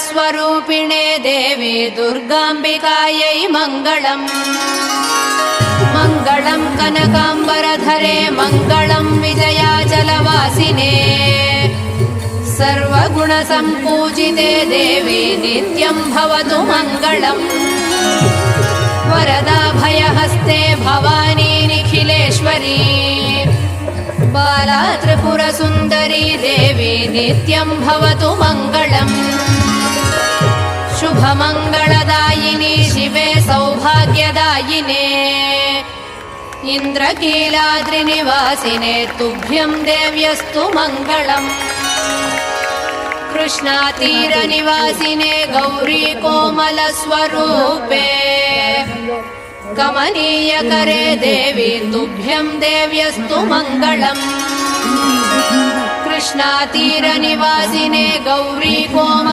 स्वरूपिणे देवी दुर्गाम्बिकायै मङ्गलम्। मङ्गलं कनकाम्बरधरे मङ्गलं विजयाचलवासिने सर्वगुणसम्पूजिते देवी नित्यं भवतु मङ्गलम्। वरदाभयहस्ते भवानी निखिलेश्वरी बाला त्रिपुरसुन्दरी देवी नित्यं भवतु मङ्गलम्। शुभमङ्गलदायिनी शिवे सौभाग्यदायिने इन्द्रकीलाद्रिनिवासिने तुभ्यं देव्यस्तु मङ्गलम्। कृष्णातीरनिवासिने गौरी कोमलस्वरूपे कमनीयकरे देवी तुभ्यं देव्यस्तु मङ्गलम्। कृष्णातीरनिवासिने गौरी कोमल